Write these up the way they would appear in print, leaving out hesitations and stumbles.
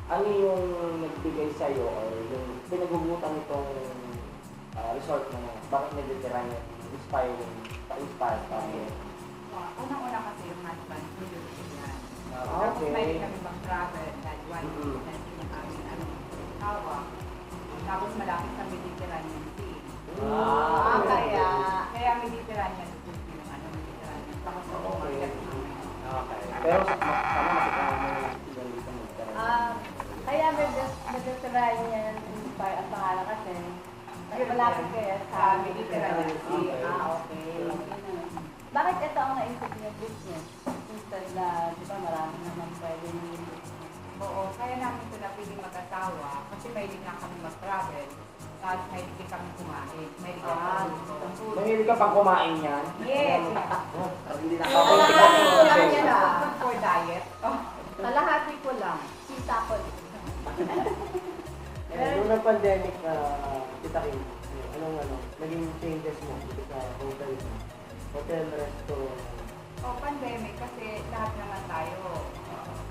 Ano yung nagbigay sa'yo or yung pinagugutan nitong resort mo? Bakit nagtitira niya? Pa-inspire ka? Unang-una kasi yung husband, Philippines yan. Okay. Tapos may kami bang travel, dahil one week, dahil niya kami tawa. Tapos malapit sa Mediterranean Sea. Kaya Mediterranean Sea yung Mediterranean. Tapos market namin. Okay. Pero sama masikama mo yung dito Mediterranean. Kaya Mediterranean inspire ang pangalan kasi malapit kaya sa Mediterranean Sea. Okay. Bakit ito ang naisip niyo business? Instead na, di ba, marami naman pwede niyo. Oo, kaya namin sila piling mag-asawa kasi mahilig na kami mag-travel. Tapos mahilig din kami kumain. Mahilig kami magluto. Mahilig ka pang kumain yan? Yes! Hindi na Food for diet. Kalahati ko lang. Sita ko. Nung nag-pandemic, Tita Kim, naging changes mo sa hotel, resto? Pandemic kasi lahat naman tayo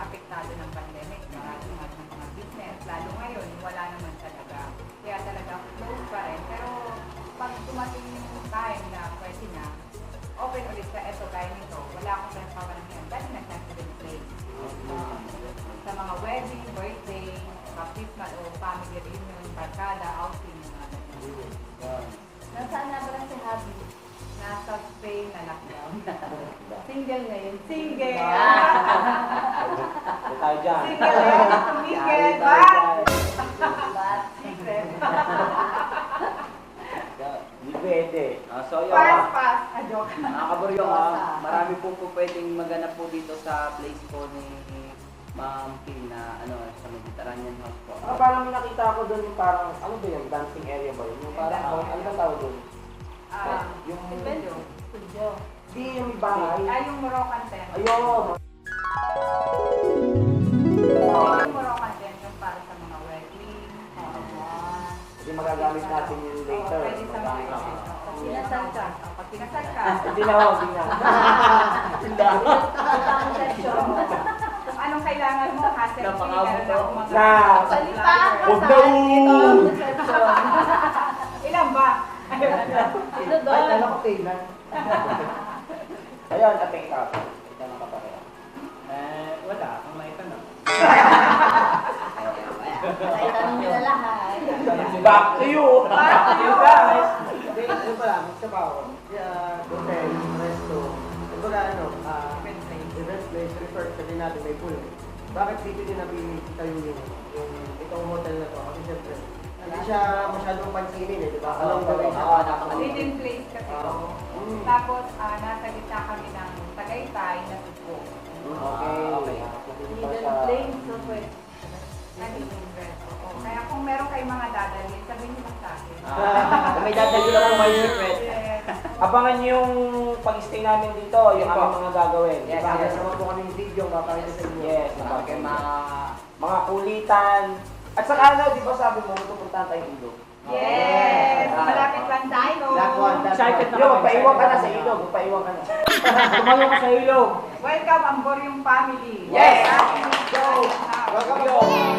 apektado ng pandemic. Marami naman ng mga business. Lalo ngayon, wala naman talaga. Kaya talaga close pa rin. Pero pag tumating yung time na pwede na, open ulit ka, eto gaya nito. Wala akong pinagpawalan yan. Dahil nag-sensitive place. Sa mga wedding, birthday, baptismal o family reunion, barkada, outing, mga ganyan. Nasaan na ba si Habi? Nasa Spain na lockdown. Single ngayon. Single! Ito tayo dyan. Single! Tumigil! But, Secret! Hindi pwede. So yun, Pass! Joke. mga kaburyo, marami po pwedeng maganap po dito sa place po ni Ma'am Kim na sa Mediterranean House po. Parang may nakita ko doon yung parang, ano ba yung dancing area ba yun? Yung parang, ano bang tawag doon? Yung, studio. di yung bahay. Yung Moroccan tent. Ayun! Yung Moroccan tent yung para sa mga wedding. Hindi magagamit natin yun later. Pwede sa mga event. Pag kinasal ka. Pag kinasal ka. Hindi na, hindi na. Kung anong kailangan mo, hassle free, meron akong mga Salita ka Huwag sa daw! Ilan ba? Ito Ay, doon. alam ko kailan. Ayun, ate ikaw. Ito na kapareha. Wala, ang may tanong. Ay, tanong nyo na lahat. Back to you! Back to you guys! Hindi, ano pala, sa bawat. Hotel, resto. Kumbaga event place, resort, sabihin natin may pool. Bakit dito din napili tayo yung itong hotel na to? Kasi siyempre, hindi siya masyadong pansinin di ba? Anong gawin siya? Hidden place kasi ito. Tapos, nasa gitna kami ng Tagaytay na Subo. Okay. Hidden place. So, pwede. Nagiging rest. Kaya kung meron kayong mga dadalhin, sabihin nyo lang sa akin. May dadalhin ako may secret. Yes. Abangan niyo yung pag-stay namin dito, yung aming mga gagawin. Yes, Bakit naman po kami video, papakita sa inyo. Yes, Okay, mga kulitan. At saka di ba sabi mo, pupuntahan tayong ilog? Yes! Malapit lang tayo. That one, Excited na Yo, kami. paiwan ka na sa ilog. Paiwan ka na. Tumayo ka sa ilog. Welcome ang Boryong family. Yes! Go! Welcome Yo! po.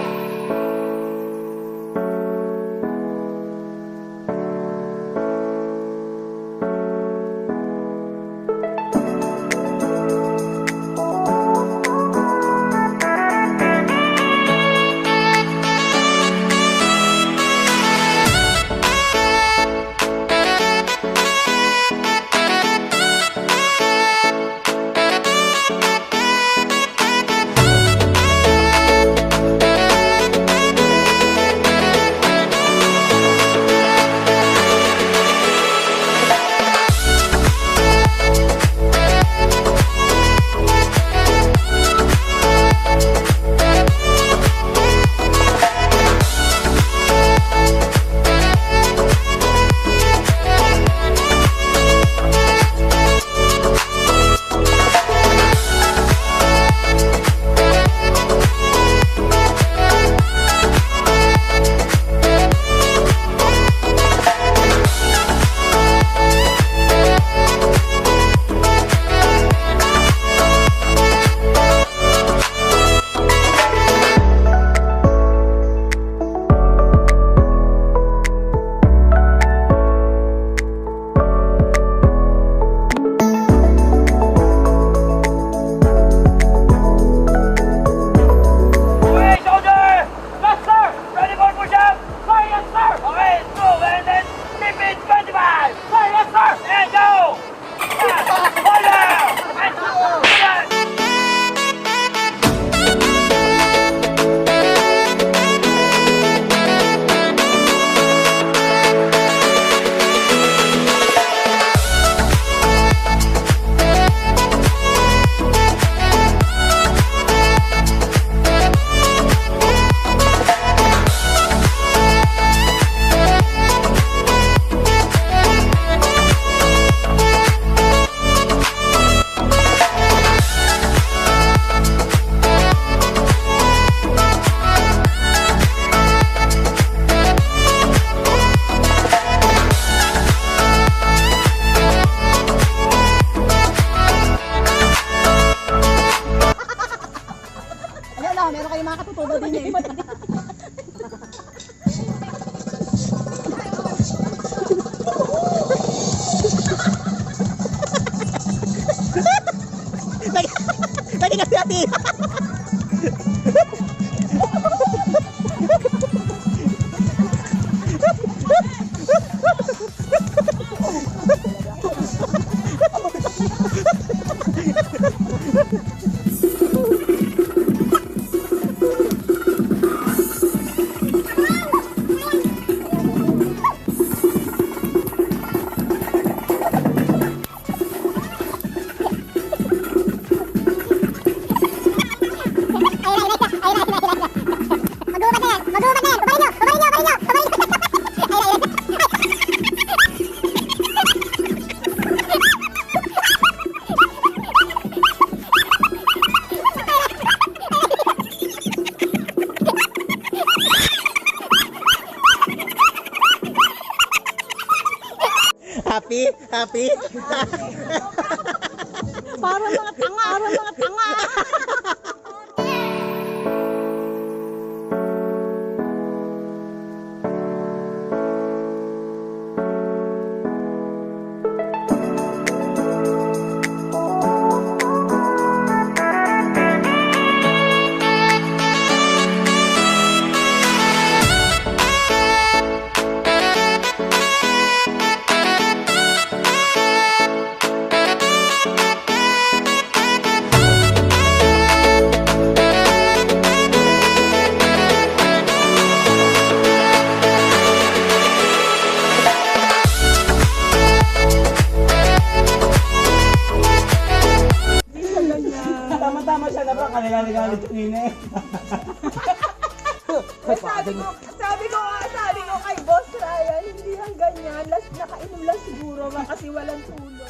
Happy? Happy? Parang mga tanga. Tama-tama siya na ba? Kanigalit yung ine. Sabi ko kay Boss Ryan, hindi lang ganyan. Nakainom lang siguro kasi walang tulog.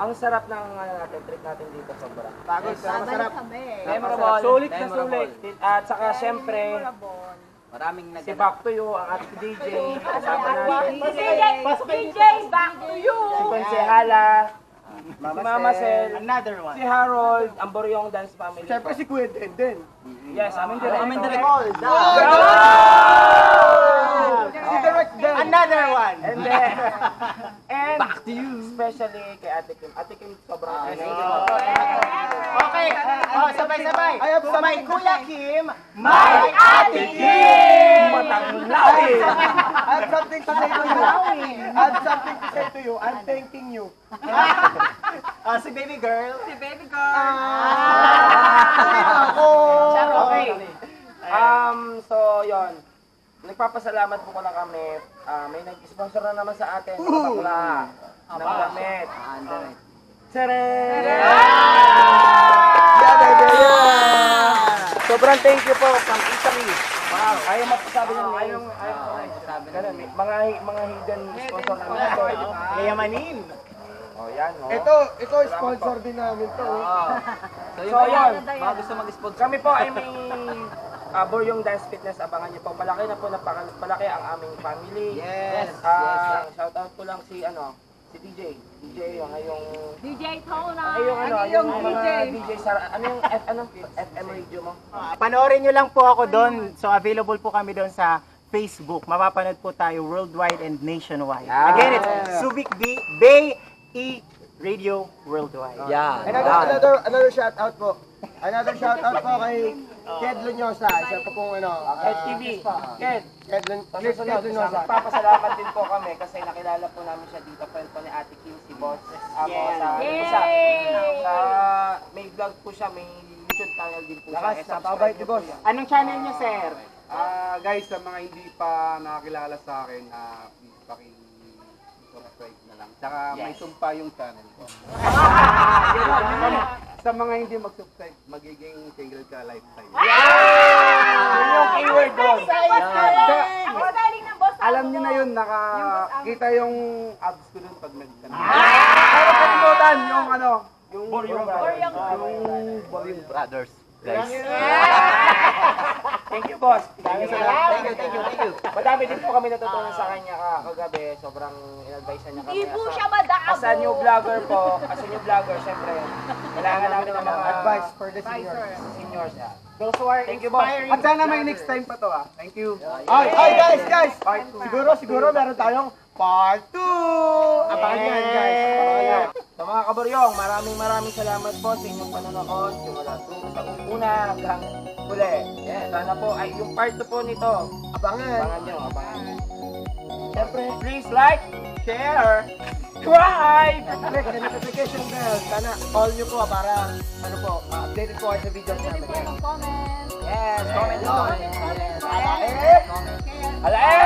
Ang sarap ng natin, trip natin dito sobra. Bago, masarap. kami. Memorable. Sulit na Memorable. sulit. At saka syempre, Maraming si nagana. Back to You, ang ating DJ, kasama natin. DJ, back to you! Si Konsehala, si Mama Sel, Another one. si Harold, ang Boryong Dance Family. Siyempre si Kuya Den din. Yes, aming director. Aming director. Si Direct Den. Another one. And then, and back to you. Especially kay Ate Kim. Ate Kim, sobrang Okay. Oh, sabay-sabay. I have Kung may something. Kuya Kim, may Ate Kim! Matanglawi! I have something to say to you. I have something to say to you. I'm thanking you. si baby girl. Okay. So, yon. Nagpapasalamat po ko lang kami. May nag-sponsor na naman sa atin. Mga bakla. Ng damit. Tcharan! Sobrang thank you po, Pang Italy. Wow, ayaw mapasabi ng ayaw ganun, mga hidden sponsor namin ito. Yayamanin. Oh, yan, oh. Ito sponsor din namin to. So yun, So, yun. mga gusto mag-sponsor. Kami po ay may Boryong Dance Fitness. Abangan niyo po. Palaki na po, palaki ang aming family. Yes, Shout out ko lang si DJ. DJ yung ngayong DJ Tona! yung mga DJ sa FM radio mo. Panoorin nyo lang po ako doon. So available po kami doon sa Facebook. Mapapanood po tayo worldwide and nationwide. Yeah. Again, it's Subic Bay E Radio Worldwide. Yeah. Another shout out po. Another shout out po kay Ked Lunyosa. Isa po pong Ked TV. Ked. Ked Lunyosa. Papasalamat din po kami kasi nakilala po namin siya dito. Friend po ni Ate Kim, si Boss. Ako sa isa. May vlog po siya, may YouTube channel din po siya. Lakas, napabait ni Boss. Anong channel nyo, sir? Guys, sa mga hindi pa nakakilala sa akin, please paki-subscribe na lang. Tsaka may sumpa yung channel ko. Sa mga hindi mag-subscribe, magiging single ka lifetime. Yun yung keyword doon. Ang magaling ng boss. Alam niyo na yun, nakakita yung abs ko dun pag nag-channel. Pero kalimutan yung yung Boryong Boring Brothers. Guys. Thank you, boss. Thank you. Madami din po kami natutunan sa kanya kagabi. Sobrang in-advise niya kami. Hindi po siya madabo! As a new vlogger po, syempre, kailangan namin ng mga Advice for the seniors. seniors. Those who are Thank you, boss. inspiring. At sana may next time pa to Thank you. Ay guys! Siguro meron tayong part 2! Abangan yan guys. Abangan yan. Sa mga kabaryong, maraming salamat po sa inyong panonood. Simula sa una hanggang huli. Sana po ay yung part 2 po nito. Abangan. Abangan nyo. Siyempre, please like, share, subscribe! Click the notification bell. Sana all nyo po para updated po kayo sa videos namin. Comment! Yes, comment Yun. doon. Alae!